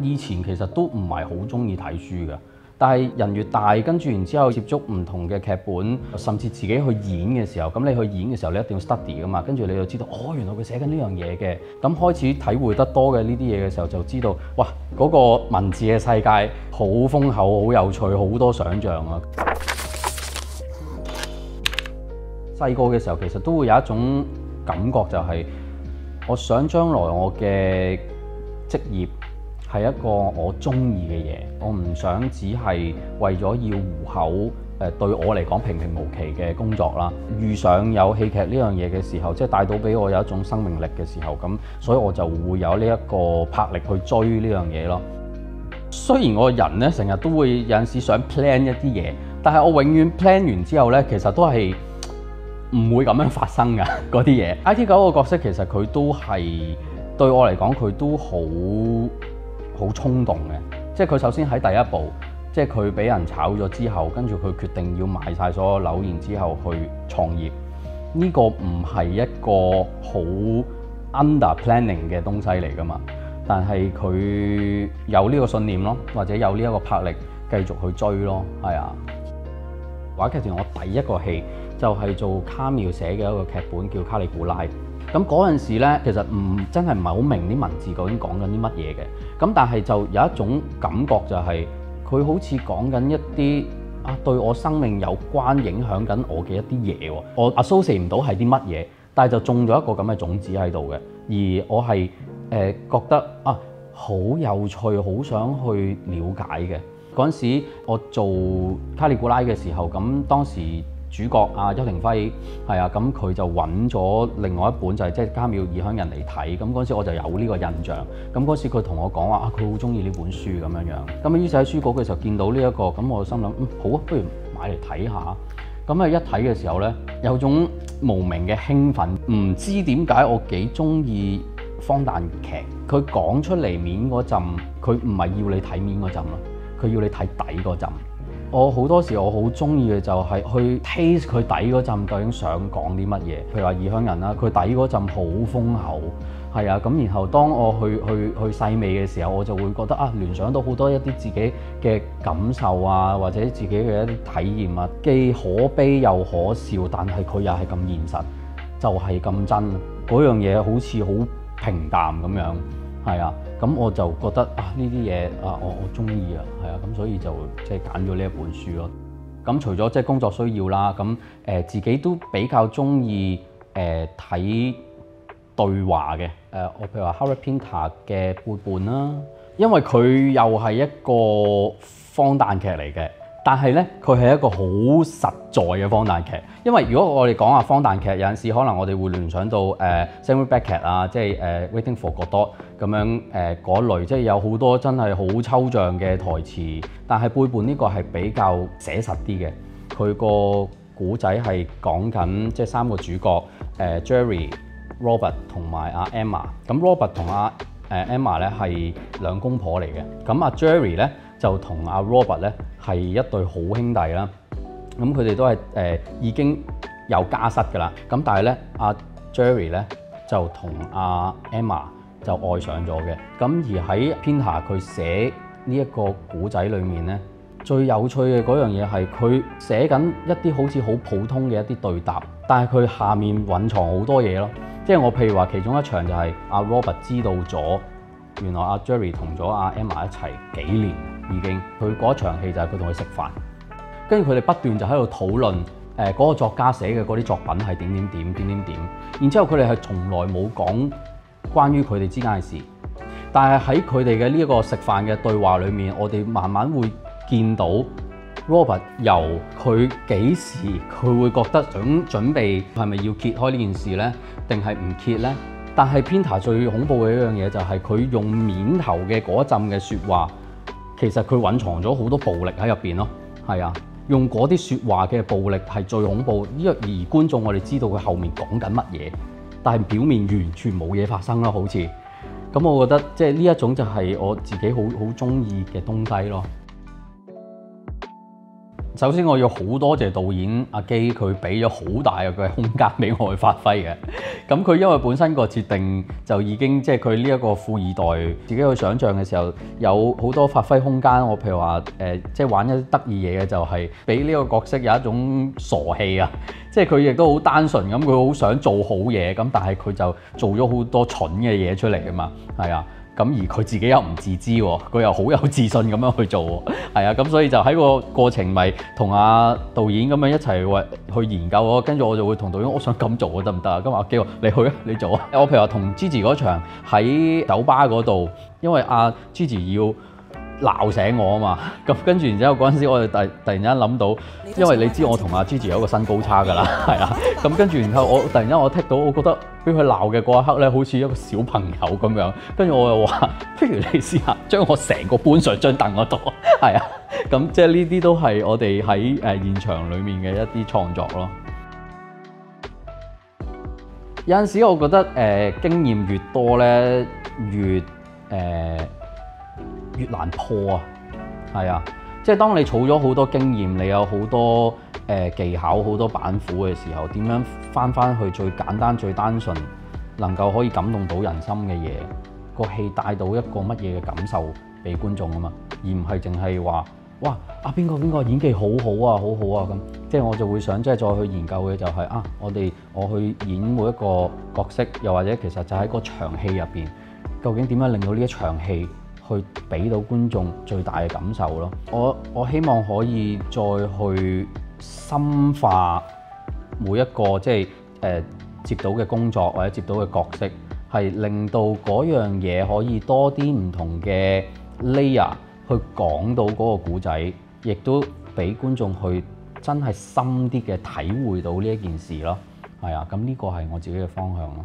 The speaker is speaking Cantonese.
以前其實都唔係好中意睇書嘅，但係人越大，跟住然之後接觸唔同嘅劇本，甚至自己去演嘅時候，咁你去演嘅時候，你一定要 study 噶嘛，跟住你就知道，哦，原來佢寫緊呢樣嘢嘅。咁開始體會得多嘅呢啲嘢嘅時候，就知道，哇，嗰個文字嘅世界好豐厚、好有趣、好多想像啊！細個嘅時候其實都會有一種感覺，就係我想將來我嘅職業係一個我中意嘅嘢，我唔想只係為咗要糊口，對我嚟講平平無奇嘅工作啦。遇上有戲劇呢樣嘢嘅時候，即係帶到俾我有一種生命力嘅時候，咁所以我就會有呢一個魄力去追呢樣嘢咯。雖然我人咧成日都會有陣時想 plan 一啲嘢，但係我永遠 plan 完之後咧，其實都係唔會咁樣發生㗎嗰啲嘢。IT 狗個角色其實佢都係對我嚟講，佢都好衝動嘅。即係佢首先喺第一步，即係佢俾人炒咗之後，跟住佢決定要賣晒所有樓，然之後去創業。呢個唔係一個好 under planning 嘅東西嚟㗎嘛。但係佢有呢個信念咯，或者有呢一個魄力繼續去追咯，係啊。話劇團我第一個戲就係做卡繆寫嘅一個劇本叫《卡里古拉》。咁嗰陣時咧，其實真係唔係好明啲文字究竟講緊啲乜嘢嘅。咁但係就有一種感覺就係佢好似講緊一啲對我生命有關、影響緊我嘅一啲嘢喎。我 associate 唔到係啲乜嘢，但係就種咗一個咁嘅種子喺度嘅。而我係覺得好有趣，好想去了解嘅。嗰陣時我做卡里古拉嘅時候，咁當時主角邱庭輝係啊，咁佢就揾咗另外一本就係即係《卡繆異鄉人》嚟睇。咁嗰陣時我就有呢個印象。咁嗰時佢同我講話佢好中意呢本書咁樣樣。咁於是喺書局嘅時候見到呢一個，咁我心諗好啊，不如買嚟睇下。咁一睇嘅時候呢，有種無名嘅興奮，唔知點解我幾中意荒誕劇。佢講出嚟面嗰陣，佢唔係要你睇面嗰陣咯，佢要你睇底嗰陣。我好多時我好中意嘅就係去 taste 佢底嗰陣究竟想講啲乜嘢。譬如話異鄉人啦，佢底嗰陣好豐厚，係啊。咁然後當我去細味嘅時候，我就會覺得聯想到好多一啲自己嘅感受啊，或者自己嘅一啲體驗啊，既可悲又可笑，但係佢又係咁現實，就係咁真。嗰樣嘢好似好平淡咁樣，係啊。咁我就覺得呢啲嘢我中意啊，係啊。咁所以就即係揀咗呢一本書咯。咁除咗即係工作需要啦，咁自己都比較中意睇對話嘅。我譬如話 Harold Pinter 嘅背叛啦，因為佢又係一個荒誕劇嚟嘅。但係咧，佢係一個好實在嘅荒誕劇。因為如果我哋講下荒誕劇，有陣時可能我哋會聯想到Samuel Beckett 啊，即係Waiting for Godot 咁樣嗰類，即係有好多真係好抽象嘅台詞。但係背叛呢個係比較寫實啲嘅。佢個古仔係講緊即係三個主角Jerry、Robert 同埋阿 Emma。咁 Robert 同阿Emma 咧係兩公婆嚟嘅。咁阿 Jerry 咧就同阿 Robert 咧係一對好兄弟啦。咁佢哋都係已經有家室㗎啦。咁但係咧阿 Jerry 咧就同阿 Emma 就愛上咗嘅。咁而喺 Pinter 佢寫呢一個古仔裏面咧，最有趣嘅嗰樣嘢係佢寫緊一啲好似好普通嘅一啲對答，但係佢下面蘊藏好多嘢咯。即係我譬如話其中一場就係阿 Robert 知道咗原來阿 Jerry 同咗阿 Emma 一齊幾年已經。佢嗰場戲就係佢同佢食飯，跟住佢哋不斷就喺度討論嗰個作家寫嘅嗰啲作品係點。然之後佢哋係從來冇講關於佢哋之間嘅事，但係喺佢哋嘅呢一個食飯嘅對話裏面，我哋慢慢會見到 Robert 由佢幾時佢會覺得想準備係咪要揭開呢件事呢？定係唔揭呢？但係 Pinter 最恐怖嘅一樣嘢就係佢用面頭嘅嗰陣嘅説話，其實佢隱藏咗好多暴力喺入邊咯。係啊，用嗰啲説話嘅暴力係最恐怖。而觀眾我哋知道佢後面講緊乜嘢，但係表面完全冇嘢發生啦，好似咁。我覺得即係呢一種就係我自己好中意嘅東西咯。首先我要好多謝導演阿基，佢俾咗好大嘅空間俾我去發揮嘅。咁佢因為本身個設定就已經即係佢呢一個富二代，自己去想像嘅時候有好多發揮空間。我譬如話即係玩一啲得意嘢嘅，就係俾呢個角色有一種傻氣啊！即係佢亦都好單純咁，佢好想做好嘢咁，但係佢就做咗好多蠢嘅嘢出嚟㗎嘛，係啊。咁而佢自己又唔自知喎，佢又好有自信咁樣去做喎，係啊，咁所以就喺個過程咪同阿導演咁樣一齊去研究咯，跟住我就會同導演，我想咁做啊，得唔得啊？咁阿基話你去啊，你做啊。我譬如話同 Gigi 嗰場喺酒吧嗰度，因為阿 Gigi 要鬧醒我啊嘛，咁跟住然之後嗰陣時我哋突然間諗到，因為你知我同阿 Gigi 有一個身高差㗎啦，係啊，咁跟住然後我突然間我剔到，我覺得俾佢鬧嘅嗰一刻咧，好似一個小朋友咁樣，跟住我又話，不如你試下將我成個搬上張凳嗰度，係啊，咁即係呢啲都係我哋喺現場裡面嘅一啲創作咯。有陣時我覺得經驗越多咧，越難破啊，係啊，即係當你儲咗好多經驗，你有好多技巧、好多板斧嘅時候，點樣翻去最簡單、最單純，能夠可以感動到人心嘅嘢，個戲帶到一個乜嘢嘅感受俾觀眾啊嘛，而唔係淨係話哇啊邊個演技好好啊，好好啊咁，即係我就會想即係再去研究嘅就係我去演每一個角色，又或者其實就喺個場戲入邊，究竟點樣令到呢一場戲去俾到觀眾最大嘅感受咯。我希望可以再去深化每一個即係接到嘅工作或者接到嘅角色，係令到嗰樣嘢可以多啲唔同嘅 layer 去講到嗰個故仔，亦都俾觀眾去真係深啲嘅體會到呢一件事咯。係啊，咁呢個係我自己嘅方向咯。